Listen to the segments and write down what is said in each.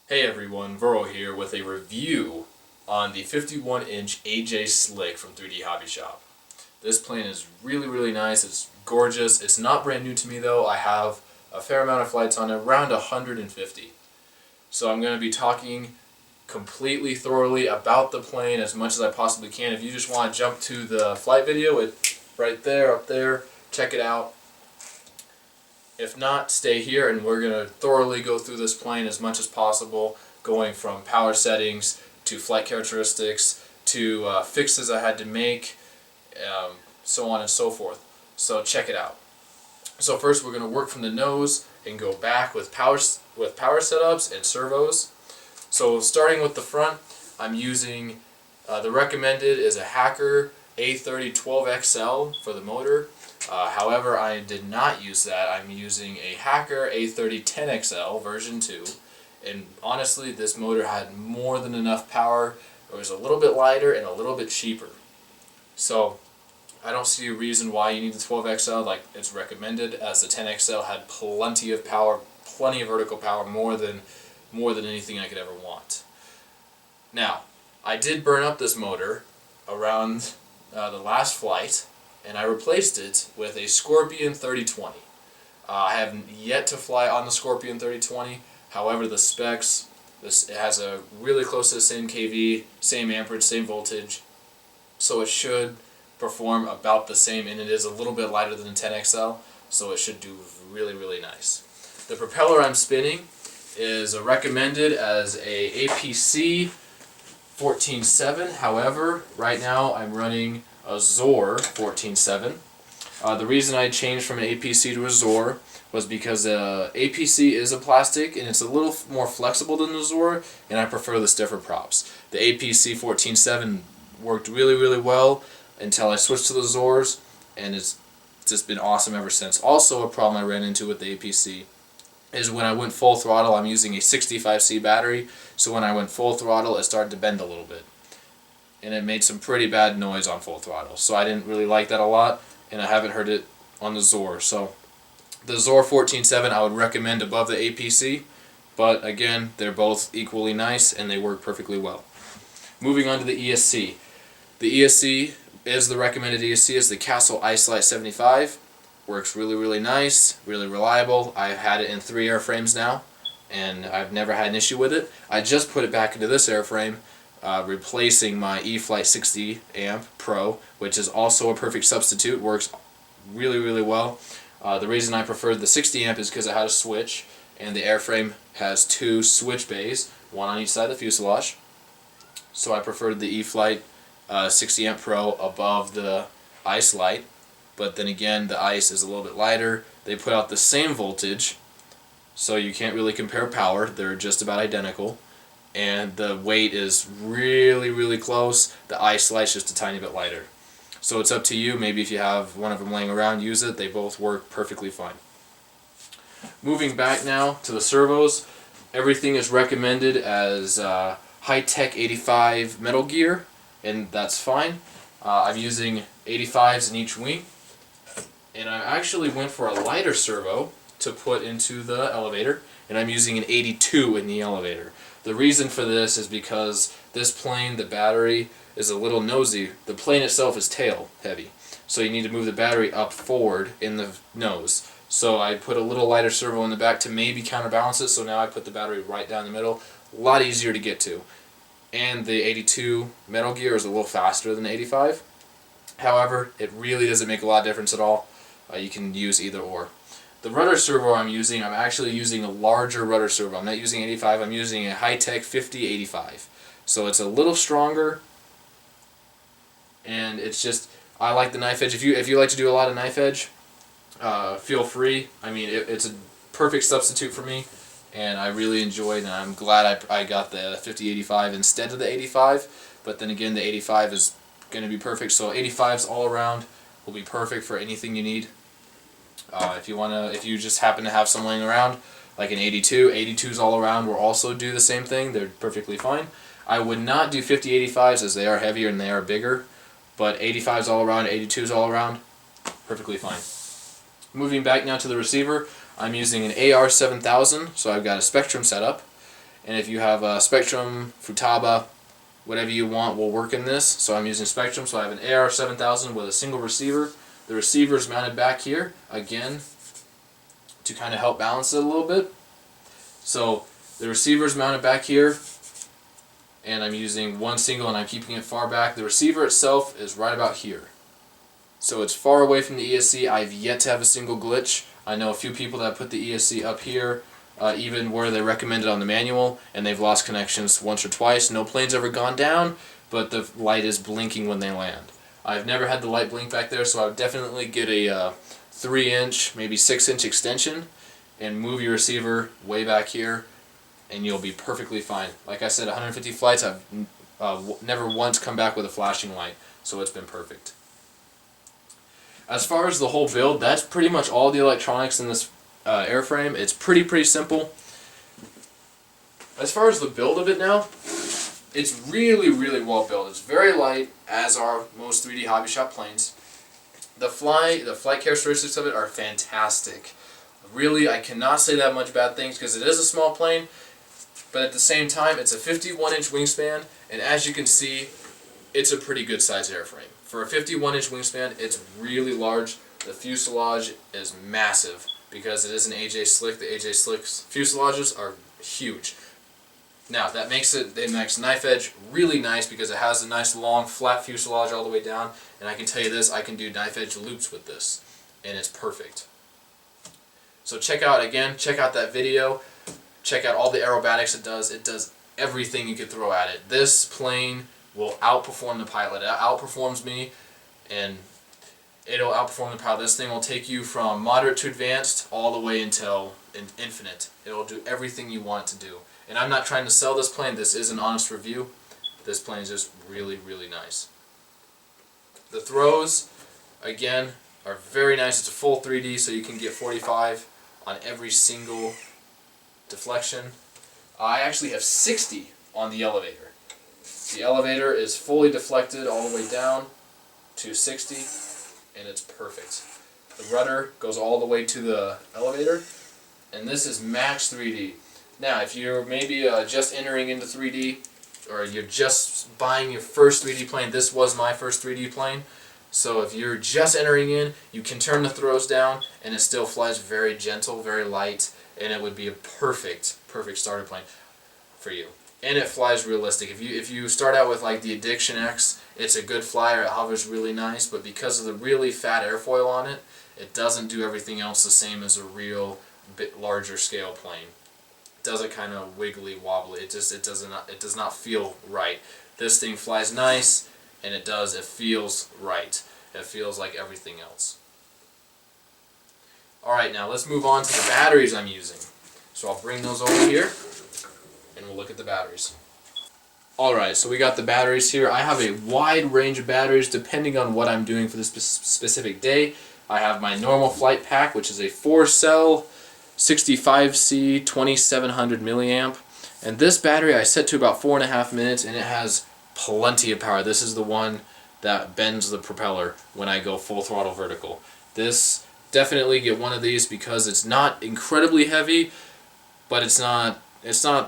Hey everyone, Voro here with a review on the 51-inch AJ Slick from 3D Hobby Shop. This plane is really nice, it's gorgeous. It's not brand new to me though. I have a fair amount of flights on it, around 150. So I'm going to be talking completely thoroughly about the plane as much as I possibly can. If you just want to jump to the flight video, it's right there, up there, check it out. If not, stay here and we're going to thoroughly go through this plane as much as possible, going from power settings to flight characteristics to fixes I had to make, so on and so forth. So check it out. So first we're going to work from the nose and go back with power setups and servos. So starting with the front, I'm using the recommended is a Hacker A30 12XL for the motor. However, I did not use that. I'm using a Hacker A30 10XL version 2, and honestly this motor had more than enough power. It was a little bit lighter and a little bit cheaper. So I don't see a reason why you need the 12XL like it's recommended, as the 10XL had plenty of power, plenty of vertical power, more than anything I could ever want. Now, I did burn up this motor around the last flight, and I replaced it with a Scorpion 3020. I have yet to fly on the Scorpion 3020. However, the specs, it has a really close to the same kV, same amperage, same voltage, so it should perform about the same, and it is a little bit lighter than the 10XL, so it should do really nice. The propeller I'm spinning is recommended as a APC 14.7. However, right now I'm running a Xoar 14.7. The reason I changed from an APC to a Xoar was because APC is a plastic and it's a little more flexible than the Xoar, and I prefer the stiffer props. The APC 14.7 worked really well until I switched to the Xoars, and it's just been awesome ever since. Also, a problem I ran into with the APC is when I went full throttle, I'm using a 65C battery, so when I went full throttle it started to bend a little bit, and it made some pretty bad noise on full throttle, so I didn't really like that a lot, and I haven't heard it on the Xoar. So the Xoar 14.7 I would recommend above the APC, but again, they're both equally nice and they work perfectly well. Moving on to the ESC. The ESC is the recommended ESC is the Castle E-Flite 75. Works really nice, really reliable. I've had it in 3 airframes now, and I've never had an issue with it. I just put it back into this airframe, replacing my E-Flite 60 amp Pro, which is also a perfect substitute. Works really well. The reason I preferred the 60 amp is because it had a switch, and the airframe has 2 switch bays, one on each side of the fuselage. So I preferred the E-Flite 60 amp Pro above the E-Flite. But then again, the ice is a little bit lighter. They put out the same voltage, so you can't really compare power. They're just about identical. And the weight is really close. The E-Flite's just a tiny bit lighter. So it's up to you. Maybe if you have one of them laying around, use it. They both work perfectly fine. Moving back now to the servos. Everything is recommended as high-tech 85 metal gear, and that's fine. I'm using 85s in each wing. And I actually went for a lighter servo to put into the elevator, and I'm using an 82 in the elevator. The reason for this is because this plane, the battery, is a little nosy. The plane itself is tail heavy, so you need to move the battery up forward in the nose. So I put a little lighter servo in the back to maybe counterbalance it, so now I put the battery right down the middle. A lot easier to get to. And the 82 metal gear is a little faster than the 85. However, it really doesn't make a lot of difference at all. You can use either or. The rudder servo I'm actually using a larger rudder servo. I'm not using 85, I'm using a high-tech 50-85. So it's a little stronger, and it's just, I like the knife edge. If you like to do a lot of knife edge, feel free. I mean, it's a perfect substitute for me, and I really enjoyed it, and I'm glad I got the 50-85 instead of the 85. But then again, the 85 is going to be perfect, so 85s all around will be perfect for anything you need. If you just happen to have some laying around, like an 82, 82s all around will also do the same thing. They're perfectly fine. I would not do 50-85s as they are heavier and they are bigger, but 85s all around, 82s all around, perfectly fine. Moving back now to the receiver, I'm using an AR7000, so I've got a Spectrum setup, and if you have a Spectrum, Futaba, whatever you want will work in this. So I'm using Spectrum, so I have an AR7000 with a single receiver. The receiver is mounted back here, again, to kind of help balance it a little bit. So the receiver is mounted back here, and I'm using one single and I'm keeping it far back. The receiver itself is right about here. So it's far away from the ESC. I've yet to have a single glitch. I know a few people that put the ESC up here, even where they recommend it on the manual, and they've lost connections once or twice. No plane's ever gone down, but the light is blinking when they land. I've never had the light blink back there, so I would definitely get a 3-inch, maybe 6-inch extension and move your receiver way back here, and you'll be perfectly fine. Like I said, 150 flights, I've never once come back with a flashing light, so it's been perfect. As far as the whole build, that's pretty much all the electronics in this airframe. It's pretty simple. As far as the build of it now, it's really well built. It's very light, as are most 3D hobby shop planes. The flight characteristics of it are fantastic. Really, I cannot say that much bad things because it is a small plane, but at the same time, it's a 51-inch wingspan, and as you can see, it's a pretty good size airframe. For a 51-inch wingspan, it's really large. The fuselage is massive because it is an AJ Slick. The AJ Slick's fuselages are huge. Now, that makes knife edge really nice because it has a nice long flat fuselage all the way down, and I can tell you this, I can do knife edge loops with this, and it's perfect. So check out that video, check out all the aerobatics it does everything you could throw at it. This plane will outperform the pilot. It outperforms me, and it'll outperform the pilot. This thing will take you from moderate to advanced all the way until infinite. It'll do everything you want it to do. And I'm not trying to sell this plane. This is an honest review. This plane is just really nice. The throws, again, are very nice. It's a full 3D, so you can get 45 on every single deflection. I actually have 60 on the elevator. The elevator is fully deflected all the way down to 60, and it's perfect. The rudder goes all the way to the elevator, and this is max 3D. Now, if you're maybe just entering into 3D, or you're just buying your first 3D plane, this was my first 3D plane, so if you're just entering in, you can turn the throws down, and it still flies very gentle, very light, and it would be a perfect starter plane for you. And it flies realistic. If you start out with like the Addiction X, it's a good flyer, it hovers really nice, but because of the really fat airfoil on it, it doesn't do everything else the same as a real bit larger scale plane. It does it kind of wiggly wobbly. It does not feel right. This thing flies nice, and it feels right. It feels like everything else. Alright, now let's move on to the batteries I'm using. So I'll bring those over here, and we'll look at the batteries. Alright, so we got the batteries here. I have a wide range of batteries depending on what I'm doing for this specific day. I have my normal flight pack, which is a 4-cell 65C 2700 milliamp. And this battery I set to about 4.5 minutes, and it has plenty of power. This is the one that bends the propeller when I go full throttle vertical. This, definitely get one of these because it's not incredibly heavy, but it's not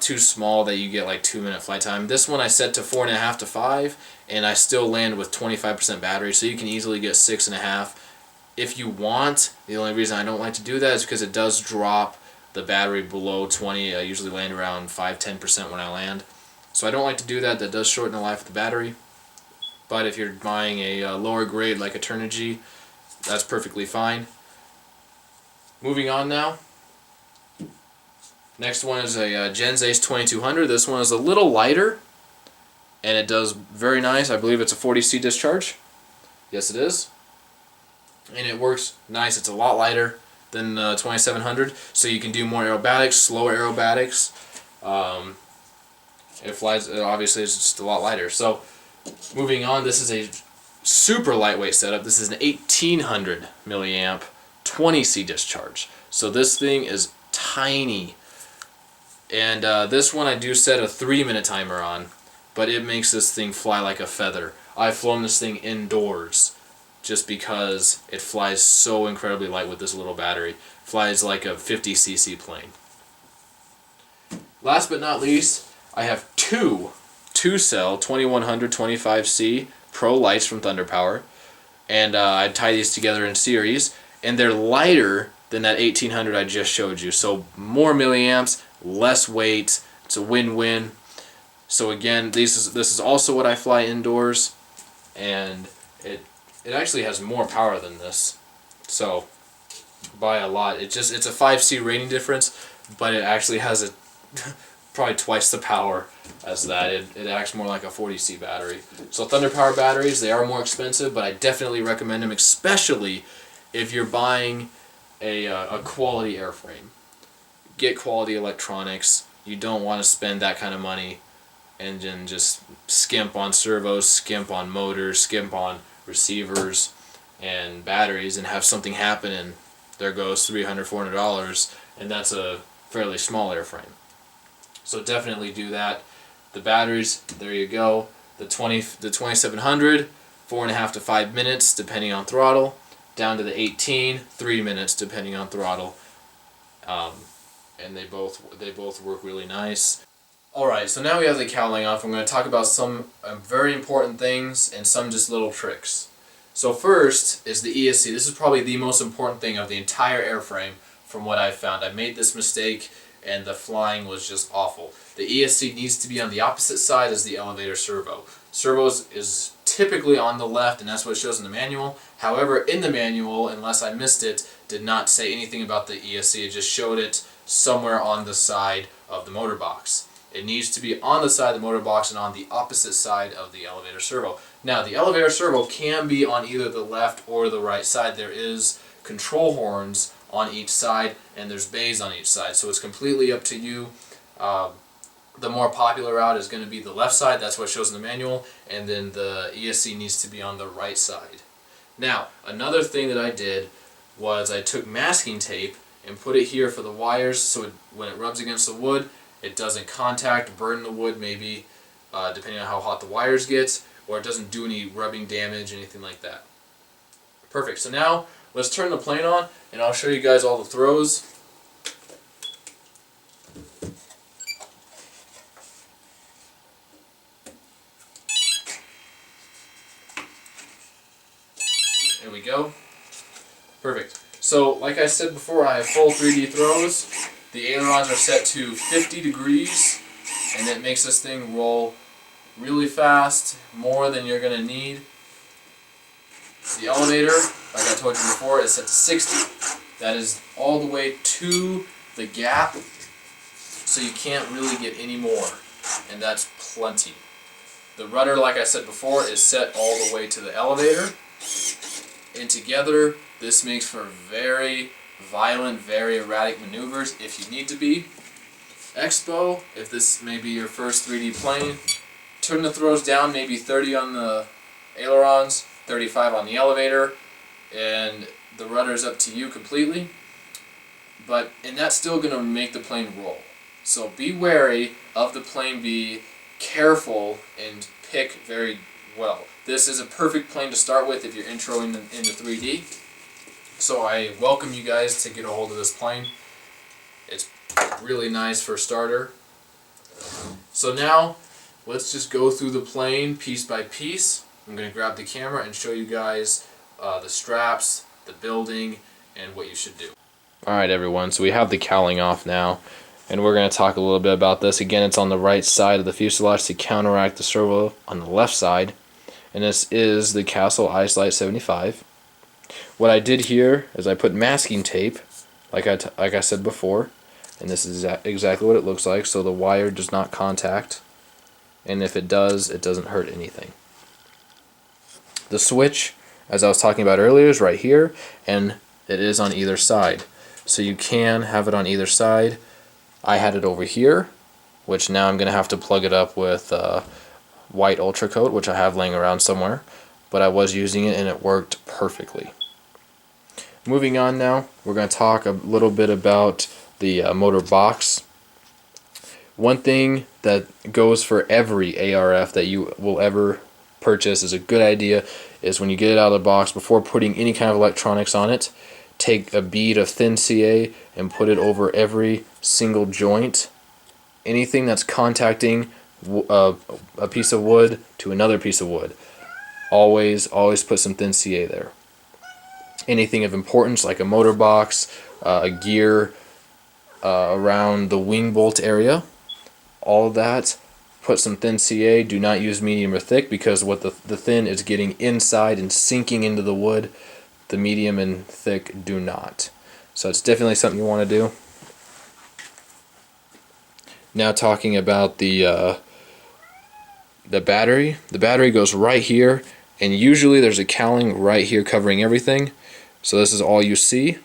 too small that you get like 2-minute flight time. This one I set to 4.5 to 5, and I still land with 25% battery, so you can easily get 6.5 if you want. The only reason I don't like to do that is because it does drop the battery below 20. I usually land around 5-10% when I land, so I don't like to do that. That does shorten the life of the battery. But if you're buying a lower grade like Eternity, that's perfectly fine. Moving on now. Next one is a Gens Ace 2200. This one is a little lighter, and it does very nice. I believe it's a 40C discharge. Yes, it is. And it works nice. It's a lot lighter than 2700, so you can do more aerobatics, slower aerobatics. It flies, obviously it's just a lot lighter. So moving on, this is a super lightweight setup. This is an 1800 milliamp 20C discharge. So this thing is tiny. And this one I do set a 3-minute timer on, but it makes this thing fly like a feather. I've flown this thing indoors just because it flies so incredibly light with this little battery. It flies like a 50cc plane. Last but not least, I have two cell 2100 25C Pro lights from Thunder Power, and I tie these together in series, and they're lighter than that 1800 I just showed you. So more milliamps, less weight. It's a win-win. So again, this is also what I fly indoors, and it actually has more power than this. So by a lot. It's a 5C rating difference, but it actually has a probably twice the power as that. It acts more like a 40C battery. So Thunder Power batteries, they are more expensive, but I definitely recommend them, especially if you're buying a quality airframe. Get quality electronics. You don't want to spend that kind of money and then just skimp on servos, skimp on motors, skimp on receivers and batteries and have something happen and there goes $300, $400, and that's a fairly small airframe. So definitely do that. The batteries, there you go. The 2700, 4.5 to 5 minutes depending on throttle. Down to the 18, 3 minutes depending on throttle. And they both work really nice. Alright, so now we have the cowling off. I'm going to talk about some very important things and some just little tricks. So first is the ESC. This is probably the most important thing of the entire airframe from what I've found. I made this mistake and the flying was just awful. The ESC needs to be on the opposite side as the elevator servo. Servos is typically on the left, and that's what it shows in the manual. However, in the manual, unless I missed it, did not say anything about the ESC. It just showed it somewhere on the side of the motor box. It needs to be on the side of the motor box and on the opposite side of the elevator servo. Now, the elevator servo can be on either the left or the right side. There is control horns on each side, and there's bays on each side, so it's completely up to you. The more popular route is going to be the left side. That's what it shows in the manual, and then the ESC needs to be on the right side. Now, another thing that I did was I took masking tape and put it here for the wires, so when it rubs against the wood, it doesn't contact, burn the wood maybe, depending on how hot the wires get, or it doesn't do any rubbing damage, anything like that. Perfect. So now let's turn the plane on, and I'll show you guys all the throws. There we go. Perfect. So, like I said before, I have full 3D throws. The ailerons are set to 50 degrees, and it makes this thing roll really fast, more than you're going to need. The elevator, like I told you before, is set to 60. That is all the way to the gap, so you can't really get any more, and that's plenty. The rudder, like I said before, is set all the way to the elevator, and together this makes for very violent, very erratic maneuvers if you need to be. Expo, if this may be your first 3D plane, turn the throws down, maybe 30 on the ailerons, 35 on the elevator, and the rudder is up to you completely. And that's still going to make the plane roll. So be wary of the plane, be careful, and pick very well. This is a perfect plane to start with if you're introing into 3D. So I welcome you guys to get a hold of this plane. It's really nice for a starter. So now let's just go through the plane piece by piece. I'm going to grab the camera and show you guys the straps, the building, and what you should do. Alright everyone, so we have the cowling off now, and we're going to talk a little bit about this. Again, it's on the right side of the fuselage to counteract the servo on the left side, and this is the Castle Lite 75. What I did here is I put masking tape, like I said before, and this is exactly what it looks like, so the wire does not contact, and if it does, it doesn't hurt anything. The switch, as I was talking about earlier, is right here, and it is on either side. So you can have it on either side. I had it over here, which now I'm going to have to plug it up with white ultra coat, which I have laying around somewhere, but I was using it and it worked perfectly. Moving on now, we're going to talk a little bit about the motor box. One thing that goes for every ARF that you will ever purchase is a good idea is when you get it out of the box, before putting any kind of electronics on it, take a bead of thin CA and put it over every single joint anything that's contacting a piece of wood to another piece of wood, always put some thin CA there. Anything of importance like a motor box, a gear around the wing bolt area, all of that, put some thin CA. Do not use medium or thick, because what the thin is getting inside and sinking into the wood, the medium and thick do not. So it's definitely something you want to do. Now talking about the battery. The battery goes right here, and usually there's a cowling right here covering everything. So this is all you see.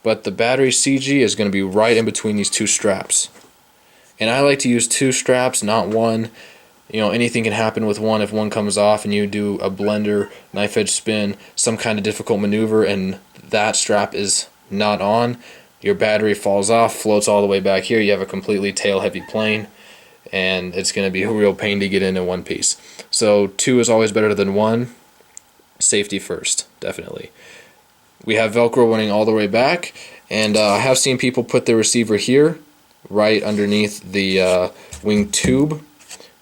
But the battery CG is going to be right in between these two straps. And I like to use two straps, not one. You know, anything can happen with one. If one comes off and you do a blender, knife edge spin, some kind of difficult maneuver, and that strap is not on, your battery falls off, floats all the way back here. You have a completely tail heavy plane, and it's going to be a real pain to get in one piece. So two is always better than one. Safety first, definitely. We have Velcro running all the way back, and I have seen people put their receiver here, right underneath the wing tube,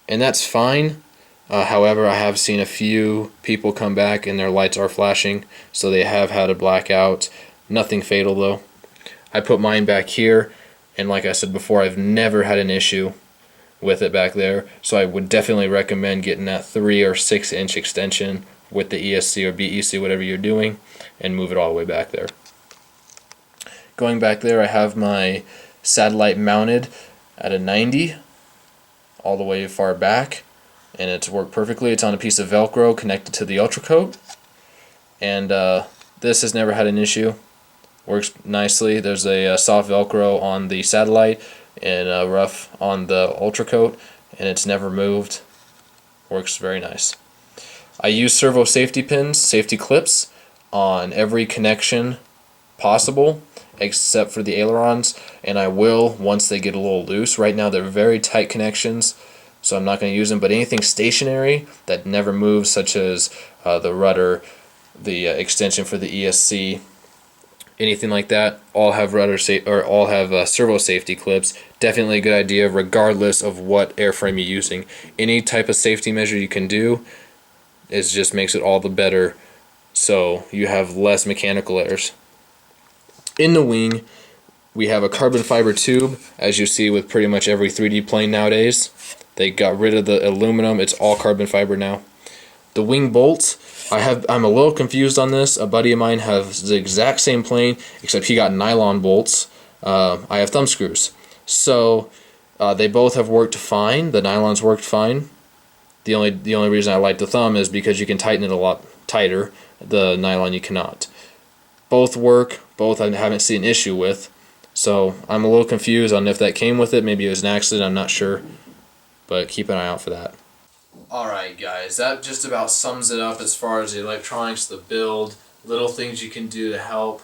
and that's fine. However, I have seen a few people come back and their lights are flashing, so they have had a blackout. Nothing fatal though. I put mine back here, and like I said before, I've never had an issue with it back there, so I would definitely recommend getting that 3 or 6 inch extension with the ESC or BEC, whatever you're doing, and move it all the way back there. Going back there, I have my satellite mounted at a 90 all the way far back, and it's worked perfectly. It's on a piece of Velcro connected to the Ultracoat, and this has never had an issue. Works nicely. There's a soft Velcro on the satellite and rough on the Ultracoat, and it's never moved. Works very nice. I use servo safety pins, safety clips, on every connection possible except for the ailerons, and I will once they get a little loose. Right now they're very tight connections, so I'm not going to use them, but anything stationary that never moves, such as the rudder, the extension for the ESC, anything like that, all have servo safety clips. Definitely a good idea regardless of what airframe you're using. Any type of safety measure you can do just makes it all the better, so you have less mechanical errors. In the wing, we have a carbon fiber tube, as you see with pretty much every 3D plane nowadays. They got rid of the aluminum, it's all carbon fiber now. The wing bolts, I'm a little confused on this. A buddy of mine has the exact same plane, except he got nylon bolts. I have thumb screws. So they both have worked fine. The nylons worked fine. The only reason I like the thumb is because you can tighten it a lot tighter. The nylon you cannot. Both work. Both I haven't seen an issue with. So I'm a little confused on if that came with it. Maybe it was an accident. I'm not sure. But keep an eye out for that. Alright guys, that just about sums it up as far as the electronics, the build, little things you can do to help.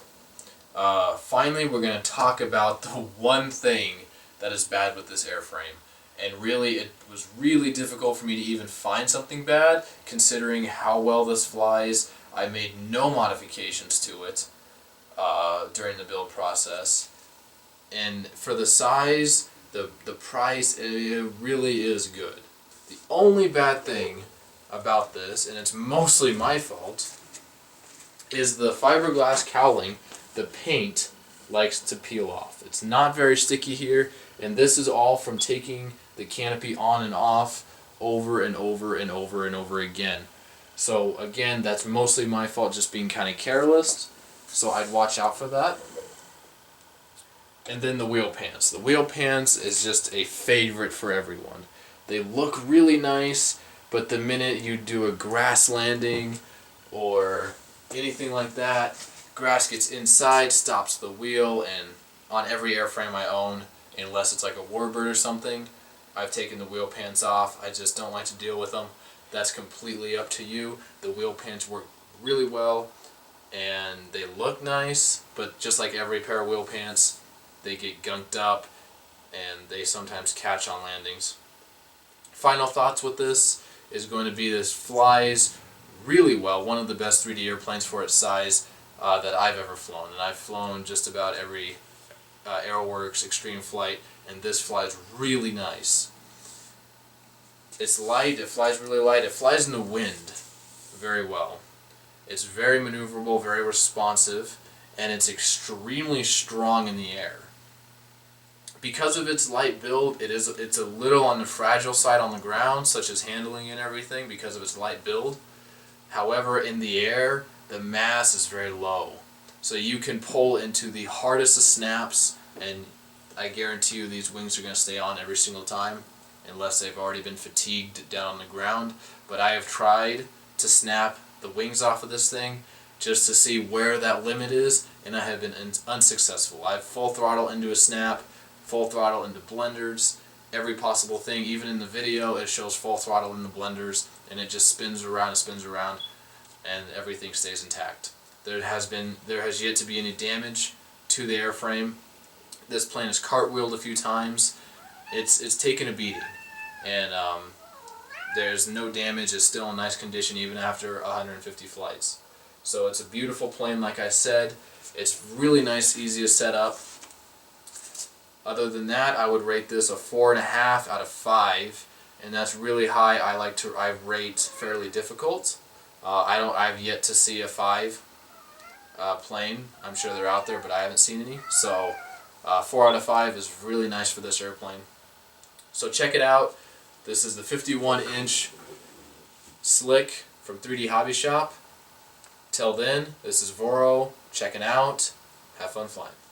Finally, we're going to talk about the one thing that is bad with this airframe. And really, it was really difficult for me to even find something bad, considering how well this flies. I made no modifications to it during the build process. And for the size, the price, it really is good. The only bad thing about this, and it's mostly my fault, is the fiberglass cowling. The paint likes to peel off. It's not very sticky here, and this is all from taking the canopy on and off over and over and over and over again. So again, that's mostly my fault, just being kind of careless, so I'd watch out for that. And then the wheel pants. The wheel pants is just a favorite for everyone. They look really nice, but the minute you do a grass landing or anything like that, grass gets inside, stops the wheel, and on every airframe I own, unless it's like a warbird or something, I've taken the wheel pants off. I just don't like to deal with them. That's completely up to you. The wheel pants work really well, and they look nice, but just like every pair of wheel pants, they get gunked up, and they sometimes catch on landings. Final thoughts with this is going to be this flies really well. One of the best 3D airplanes for its size that I've ever flown, and I've flown just about every AeroWorks, Extreme Flight, and this flies really nice. It's light, it flies really light, it flies in the wind very well. It's very maneuverable, very responsive, and it's extremely strong in the air. Because of its light build, it's a little on the fragile side on the ground, such as handling and everything, because of its light build. However, in the air, the mass is very low. So you can pull into the hardest of snaps, and I guarantee you these wings are going to stay on every single time, unless they've already been fatigued down on the ground. But I have tried to snap the wings off of this thing just to see where that limit is, and I have been unsuccessful. I have full throttle into a snap, full throttle into blenders, every possible thing. Even in the video it shows full throttle in the blenders, and it just spins around, and everything stays intact. There has yet to be any damage to the airframe. This plane is cartwheeled a few times. It's taken a beating, and there's no damage. It's still in nice condition even after 150 flights. So it's a beautiful plane, like I said. It's really nice, easy to set up. Other than that, I would rate this a 4.5 out of 5, and that's really high. I rate fairly difficult. I've yet to see a 5 plane. I'm sure they're out there, but I haven't seen any. So 4 out of 5 is really nice for this airplane. So check it out. This is the 51-inch Slick from 3D Hobby Shop. Till then, this is Voro checking out. Have fun flying.